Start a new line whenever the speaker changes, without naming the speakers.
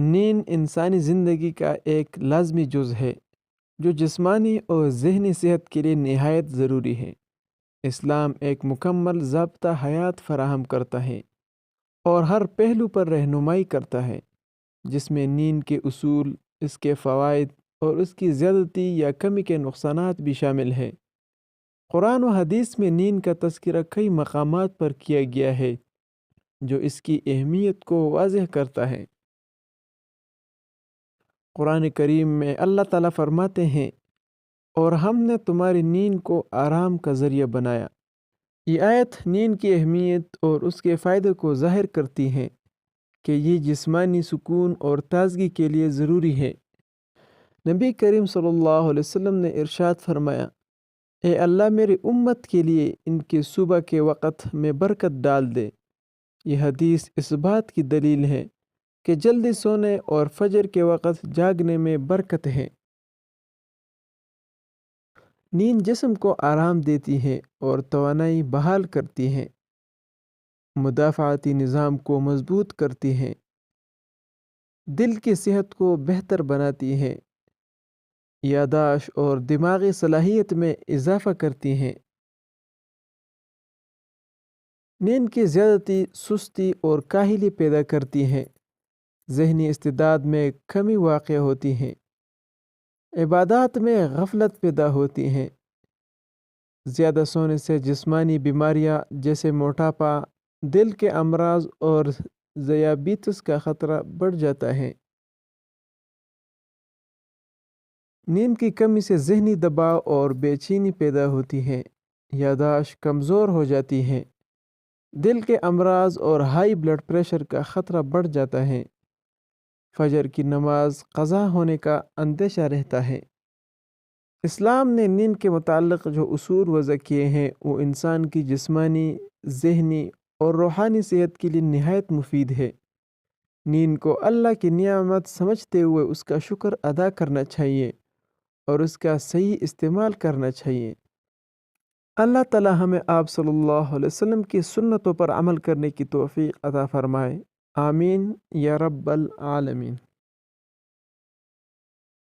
نیند انسانی زندگی کا ایک لازمی جز ہے جو جسمانی اور ذہنی صحت کے لیے نہایت ضروری ہے۔ اسلام ایک مکمل ضابطہ حیات فراہم کرتا ہے اور ہر پہلو پر رہنمائی کرتا ہے، جس میں نیند کے اصول، اس کے فوائد اور اس کی زیادتی یا کمی کے نقصانات بھی شامل ہیں۔ قرآن و حدیث میں نیند کا تذکرہ کئی مقامات پر کیا گیا ہے جو اس کی اہمیت کو واضح کرتا ہے۔ قرآن کریم میں اللہ تعالیٰ فرماتے ہیں، اور ہم نے تمہاری نیند کو آرام کا ذریعہ بنایا۔ یہ آیت نیند کی اہمیت اور اس کے فائدے کو ظاہر کرتی ہے کہ یہ جسمانی سکون اور تازگی کے لیے ضروری ہے۔ نبی کریم صلی اللہ علیہ وسلم نے ارشاد فرمایا، اے اللہ میری امت کے لیے ان کے صبح کے وقت میں برکت ڈال دے۔ یہ حدیث اس بات کی دلیل ہے کہ جلدی سونے اور فجر کے وقت جاگنے میں برکت ہے۔ نیند جسم کو آرام دیتی ہے اور توانائی بحال کرتی ہے، مدافعاتی نظام کو مضبوط کرتی ہے، دل کی صحت کو بہتر بناتی ہے، یادداشت اور دماغی صلاحیت میں اضافہ کرتی ہیں۔ نیند کی زیادتی سستی اور کاہلی پیدا کرتی ہے، ذہنی استعداد میں کمی واقع ہوتی ہے، عبادات میں غفلت پیدا ہوتی ہیں۔ زیادہ سونے سے جسمانی بیماریاں جیسے موٹاپا، دل کے امراض اور ذیابیطس کا خطرہ بڑھ جاتا ہے۔ نیند کی کمی سے ذہنی دباؤ اور بے چینی پیدا ہوتی ہے، یادداشت کمزور ہو جاتی ہے، دل کے امراض اور ہائی بلڈ پریشر کا خطرہ بڑھ جاتا ہے، فجر کی نماز قضا ہونے کا اندیشہ رہتا ہے۔ اسلام نے نیند کے متعلق جو اصول وضع کیے ہیں وہ انسان کی جسمانی، ذہنی اور روحانی صحت کے لیے نہایت مفید ہے۔ نیند کو اللہ کی نعمت سمجھتے ہوئے اس کا شکر ادا کرنا چاہیے اور اس کا صحیح استعمال کرنا چاہیے۔ اللہ تعالی ہمیں آپ صلی اللہ علیہ وسلم کی سنتوں پر عمل کرنے کی توفیق عطا فرمائے۔ آمین یا رب العالمین۔